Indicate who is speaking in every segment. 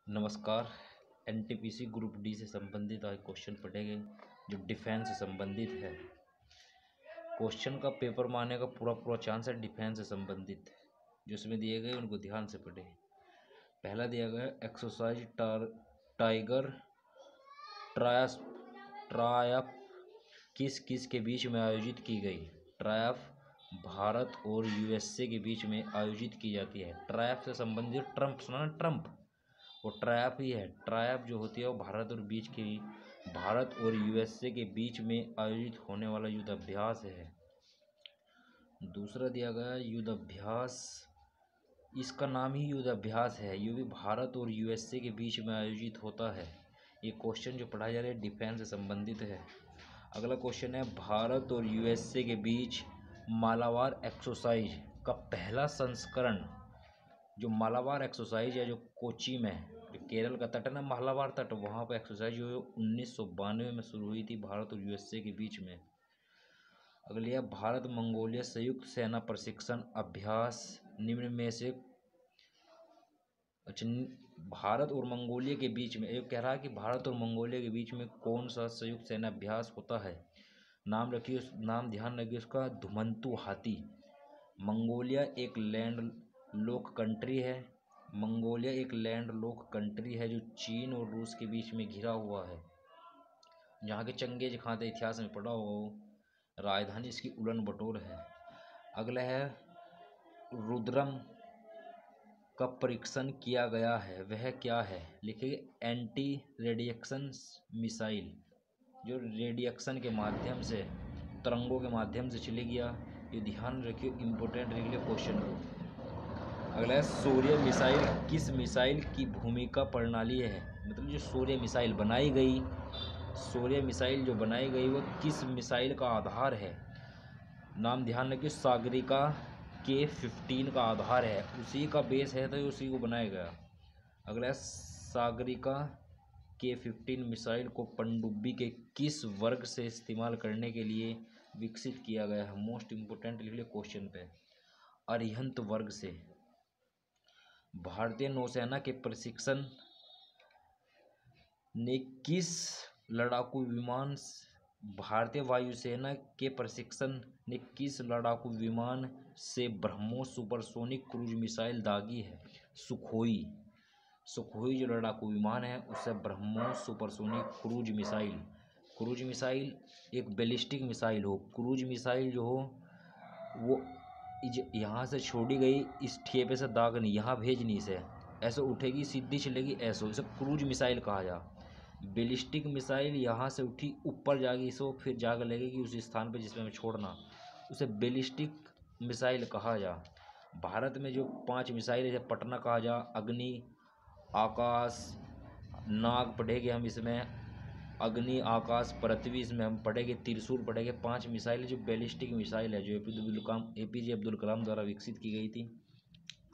Speaker 1: नमस्कार। NTPC group D से संबंधित आज क्वेश्चन पढ़ेंगे जो डिफेंस से संबंधित है। क्वेश्चन का पेपर मारने का पूरा पूरा चांस है डिफेंस से संबंधित जो इसमें दिए गए उनको ध्यान से पढ़ें। पहला दिया गया एक्सरसाइज टाइगर ट्रायफ किस किस के बीच में आयोजित की गई। ट्रायफ भारत और यूएसए के बीच में आयोजित की जाती है। ट्रायफ से संबंधित ट्रंप सुना ना, ट्रंप वो ट्रायफ ही है। ट्रायफ जो होती है वो भारत और यूएसए के बीच में आयोजित होने वाला युद्ध अभ्यास है। दूसरा दिया गया युद्ध अभ्यास, इसका नाम ही युद्ध अभ्यास है। ये भी भारत और यूएसए के बीच में आयोजित होता है। ये क्वेश्चन जो पढ़ाया जा रहा है डिफेंस से संबंधित है। अगला क्वेश्चन है भारत और यूएसए के बीच मालाबार एक्सरसाइज का पहला संस्करण, जो मालाबार एक्सरसाइज है जो कोची में, जो केरल का तट है ना मालाबार तट, वहाँ पर एक्सरसाइज जो 1992 में शुरू हुई थी भारत और यूएसए के बीच में। अगली है भारत मंगोलिया संयुक्त सेना प्रशिक्षण अभ्यास निम्न में से, अच्छा, भारत और मंगोलिया के बीच में, ये कह रहा है कि भारत और मंगोलिया के बीच में कौन सा संयुक्त सेना अभ्यास होता है। नाम रखिए, नाम ध्यान रखिए उसका, धुमंतु हाथी। मंगोलिया एक लैंड लॉक कंट्री है। मंगोलिया एक लैंड लॉक कंट्री है जो चीन और रूस के बीच में घिरा हुआ है। जहाँ के चंगेज खां इतिहास में पढ़ा हुआ हो। राजधानी इसकी उलन बटोर है। अगला है रुद्रम का परीक्षण किया गया है, वह क्या है। लिखिए एंटी रेडिएक्शन मिसाइल, जो रेडिएक्शन के माध्यम से, तरंगों के माध्यम से चले गया। ये ध्यान रखिए, इम्पोर्टेंट रेलवे क्वेश्चन को। अगला है सूर्य मिसाइल किस मिसाइल की भूमिका प्रणाली है। मतलब जो सूर्य मिसाइल बनाई गई, सूर्य मिसाइल जो बनाई गई वो किस मिसाइल का आधार है। नाम ध्यान रखिए, सागरिका K-15 का आधार है, उसी का बेस है तो उसी को बनाया गया। अगला है सागरिका K-15 मिसाइल को पनडुब्बी के किस वर्ग से इस्तेमाल करने के लिए विकसित किया गया है। मोस्ट इम्पोर्टेंट लिख लिया क्वेश्चन पे, अरिहंत वर्ग से। भारतीय नौसेना के प्रशिक्षण ने किस लड़ाकू विमान, भारतीय वायुसेना के प्रशिक्षण ने किस लड़ाकू विमान से ब्रह्मोस सुपरसोनिक क्रूज मिसाइल दागी है। सुखोई जो लड़ाकू विमान है उससे BrahMos supersonic cruise missile. Cruise missile एक बैलिस्टिक मिसाइल हो, क्रूज मिसाइल जो हो वो यहाँ से छोड़ी गई, इस ठेपे से दाग नहीं, यहाँ भेजनी से, ऐसे उठेगी सीधी चलेगी, ऐसे इसे क्रूज मिसाइल कहा जा। बैलिस्टिक मिसाइल यहाँ से उठी ऊपर जाएगी, इसको फिर जाकर लगेगी उस स्थान पर जिसमें हमें छोड़ना, उसे बैलिस्टिक मिसाइल कहा जा। भारत में जो 5 मिसाइल है, पटना कहा जा, अग्नि, आकाश, नाग पढ़ेंगे हम इसमें, अग्नि, आकाश, पृथ्वी इसमें हम पढ़ेंगे, त्रिशूल पढ़ेंगे। 5 मिसाइल जो बैलिस्टिक मिसाइल है जो APJ अब्दुल कलाम द्वारा विकसित की गई थी।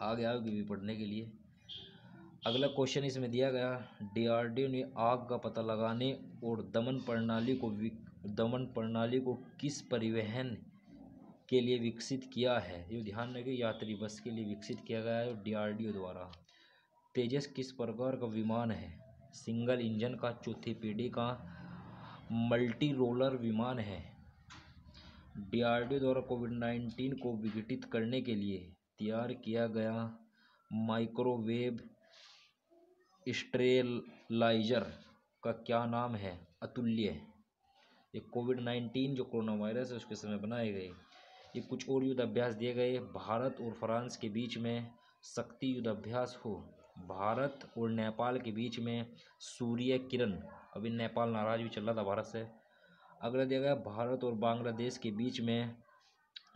Speaker 1: आगे भी पढ़ने के लिए। अगला क्वेश्चन इसमें दिया गया, DRDO ने आग का पता लगाने और दमन प्रणाली को किस परिवहन के लिए विकसित किया है। ये ध्यान रखिए, यात्री बस के लिए विकसित किया गया है DRDO द्वारा। तेजस किस प्रकार का विमान है। सिंगल इंजन का, चौथी पीढ़ी का मल्टी रोलर विमान है। DRDO द्वारा कोविड-19 को विघटित करने के लिए तैयार किया गया माइक्रोवेव स्टेरलाइजर का क्या नाम है। अतुल्य। ये कोविड-19 जो कोरोना वायरस है उसके समय बनाए गए। ये कुछ और युद्ध अभ्यास दिए गए। भारत और फ्रांस के बीच में शक्ति युद्ध अभ्यास हो। भारत और नेपाल के बीच में सूर्य किरण, अभी नेपाल नाराज भी चल रहा था भारत से। अगला दिया गया भारत और बांग्लादेश के बीच में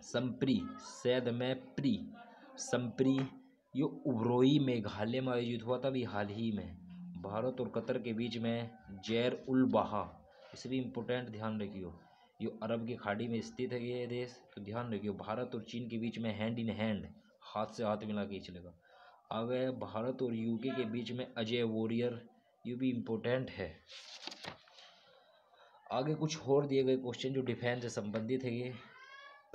Speaker 1: संप्री, सैद में प्री संप्री, ये उभरोई मेघालय में आयोजित हुआ था अभी हाल ही में। भारत और कतर के बीच में जैर उल बहा, इसे भी इम्पोर्टेंट ध्यान रखियो, ये अरब की खाड़ी में स्थित है ये देश, तो ध्यान रखियो। भारत और चीन के बीच में हैंड इन हैंड, हाथ से हाथ मिला के चलेगा। आगे भारत और यूके के बीच में अजय वॉरियर, ये भी इम्पोर्टेंट है। आगे कुछ और दिए गए क्वेश्चन जो डिफेंस से संबंधित है। ये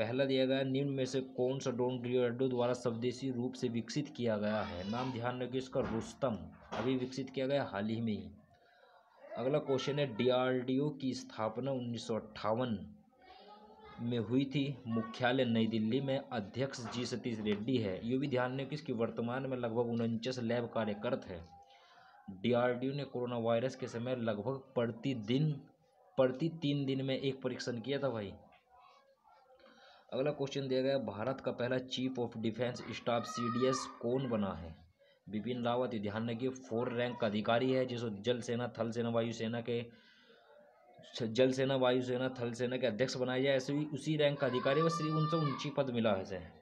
Speaker 1: पहला दिया गया, निम्न में से कौन सा ड्रोन डीआरडीओ द्वारा स्वदेशी रूप से विकसित किया गया है? नाम ध्यान रखिए इसका, रुस्तम। अभी विकसित किया गया हाल ही में ही। अगला क्वेश्चन है, डीआरडीओ की स्थापना 1958 में हुई थी, मुख्यालय नई दिल्ली में, अध्यक्ष जी सतीश रेड्डी है। ये भी ध्यान रखिए इसकी वर्तमान में लगभग 49 लैब कार्यरत है। डीआरडीओ ने कोरोना वायरस के समय लगभग प्रति 3 दिन में एक परीक्षण किया था भाई। अगला क्वेश्चन दिया गया, भारत का पहला chief of defence staff CDS कौन बना है? बिपिन रावत। ध्यान रखिए 4 रैंक का अधिकारी है, जिसको जल सेना, थल सेना, वायुसेना थल सेना के अध्यक्ष बनाया जाए, ऐसे ही उसी रैंक का अधिकारी, बस उनसे ऊंची पद मिला है।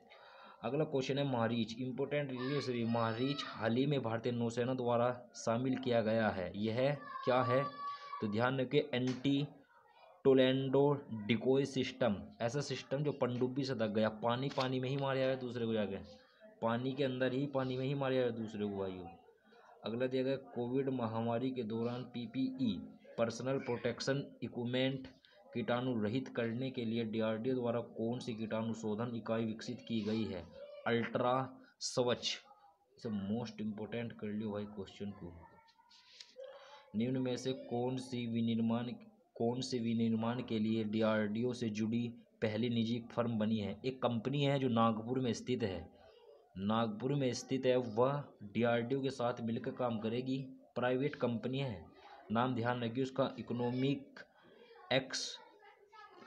Speaker 1: अगला क्वेश्चन है, महारीच इंपोर्टेंट रिलीज, महारीच हाल ही में भारतीय नौसेना द्वारा शामिल किया गया है, यह क्या है? तो ध्यान रखिए एंटी टोलेंडो डिकोय सिस्टम, ऐसा सिस्टम जो पनडुब्बी से दब गया, पानी में ही मार जाएगा दूसरे को, जाके पानी के अंदर ही पानी में ही मार जाएगा दूसरे को भाइयों। अगला दिया गया, कोविड महामारी के दौरान पीपीई पर्सनल प्रोटेक्शन इक्विपमेंट कीटाणु रहित करने के लिए डीआरडीओ द्वारा कौन सी कीटाणु शोधन इकाई विकसित की गई है? अल्ट्रा स्वच्छ। इसे मोस्ट इम्पोर्टेंट कर लियो भाई क्वेश्चन को। निम्न में से कौन से विनिर्माण के लिए डीआरडीओ से जुड़ी पहली निजी फर्म बनी है? एक कंपनी है जो नागपुर में स्थित है, वह डीआरडीओ के साथ मिलकर काम करेगी, प्राइवेट कंपनी है। नाम ध्यान रखिए उसका,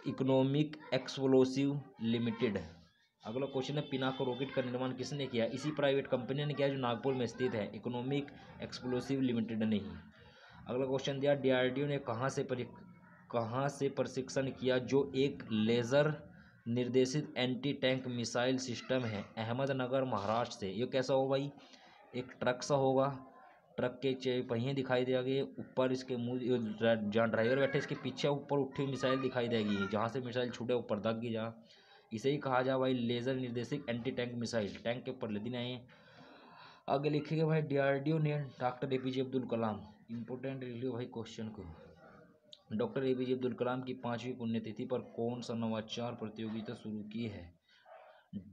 Speaker 1: इकोनॉमिक एक्सप्लोसिव लिमिटेड। अगला क्वेश्चन है, पिनाका रॉकेट का निर्माण किसने किया? इसी प्राइवेट कंपनी ने किया जो नागपुर में स्थित है, इकोनॉमिक एक्सप्लोसिव लिमिटेड नहीं। अगला क्वेश्चन दिया, डीआरडीओ ने कहाँ से प्रशिक्षण किया जो एक लेज़र निर्देशित एंटी टैंक मिसाइल सिस्टम है? अहमदनगर, महाराष्ट्र से। ये कैसा हो भाई? एक ट्रक सा होगा, ट्रक के पहिए दिखाई देंगे, ऊपर इसके मुंह, जहाँ ड्राइवर बैठे इसके पीछे ऊपर उठी हुई मिसाइल दिखाई देगी, जहाँ से मिसाइल छूटे ऊपर दागी जा, इसे ही कहा जा भाई लेज़र निर्देशित एंटी टैंक मिसाइल, टैंक के ऊपर लेती नहीं। आगे लिखेंगे भाई, डीआरडीओ ने doctor APJ Abdul Kalam, important लिख लियो भाई क्वेश्चन को, डॉक्टर एपीजे अब्दुल कलाम की 5वीं पुण्यतिथि पर कौन सा नवाचार प्रतियोगिता शुरू की है?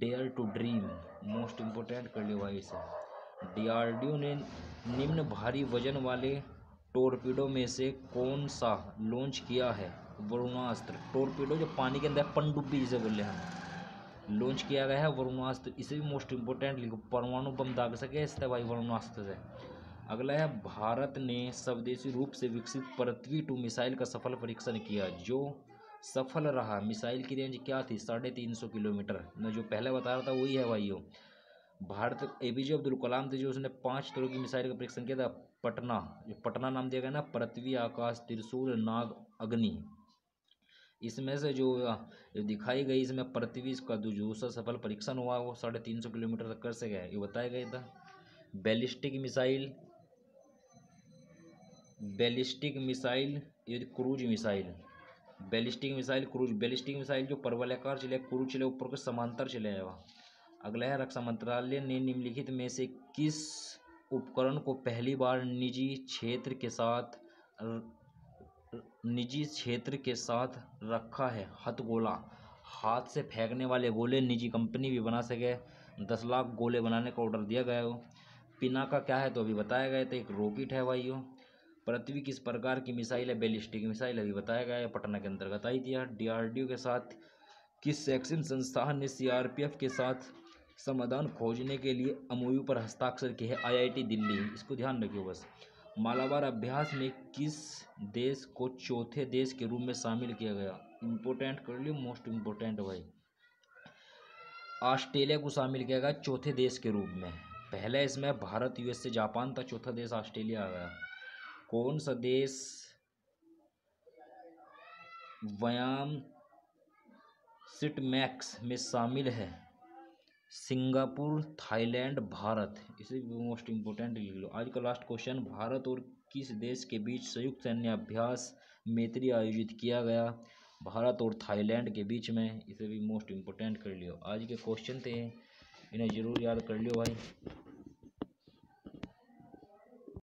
Speaker 1: Dare to dream, most important कर लियो भाई इसे। डीआरडीओ ने निम्न भारी वजन वाले टोरपीडो में से कौन सा लॉन्च किया है? वरुणास्त्र। टोरपीडो जो पानी के अंदर पनडुब्बी जिसे बोले हैं, लॉन्च किया गया है वरुणास्त्र। इसे भी मोस्ट इम्पोर्टेंट लिखो, परमाणु बम दाग सके इससे भाई वरुणास्त्र से। अगला है, भारत ने स्वदेशी रूप से विकसित पृथ्वी-2 मिसाइल का सफल परीक्षण किया, जो सफल रहा। मिसाइल की रेंज क्या थी? 350 किलोमीटर। मैं जो पहले बता रहा था वही है भाइयों। भारत एपीजे अब्दुल कलाम थे जो उसने 5 तरह की मिसाइल का परीक्षण किया था। पटना नाम दिया गया ना, पृथ्वी, आकाश, त्रिशूल, नाग, अग्नि। इसमें से जो दिखाई गई, इसमें पृथ्वी का जो सफल परीक्षण हुआ वो 350 किलोमीटर तक कर से गया, ये बताया गया था। बैलिस्टिक मिसाइल, ये क्रूज मिसाइल, बैलिस्टिक मिसाइल जो परवलयाकार चले, क्रूज चले, ऊपर को समांतर चले जाएगा। अगला है, रक्षा मंत्रालय ने निम्नलिखित में से किस उपकरण को पहली बार निजी क्षेत्र के साथ रखा है? हथगोला, हाथ से फेंकने वाले गोले निजी कंपनी भी बना सके, 10 लाख गोले बनाने का ऑर्डर दिया गया हो। पिनाका क्या है तो अभी बताया गया था, एक रॉकेट है भाइयों। पृथ्वी किस प्रकार की मिसाइल है? बैलिस्टिक मिसाइल, अभी बताया गया है, पटना के अंतर्गत आई थी। डीआरडीओ के साथ किस शैक्षणिक संस्थान ने सीआरपीएफ के साथ समाधान खोजने के लिए एमओयू पर हस्ताक्षर किए हैं? आईआईटी दिल्ली। इसको ध्यान रखियो बस। मालाबार अभ्यास में किस देश को चौथे देश के रूप में शामिल किया गया? इंपोर्टेंट कर लियो, मोस्ट इम्पोर्टेंट भाई। ऑस्ट्रेलिया को शामिल किया गया चौथे देश के रूप में। पहले इसमें भारत, यूएसए, जापान था, चौथा देश ऑस्ट्रेलिया आ गया। कौन सा देश व्यायाम सिटमैक्स में शामिल है? Singapore, Thailand, Bharat. इसे मोस्ट इम्पोर्टेंट लिख लो। आज का लास्ट क्वेश्चन, भारत और किस देश के बीच संयुक्त सैन्य अभ्यास मैत्री आयोजित किया गया? भारत और थाईलैंड के बीच में। इसे भी मोस्ट इम्पोर्टेंट कर लियो। आज के क्वेश्चन थे, इन्हें जरूर याद कर लियो भाई।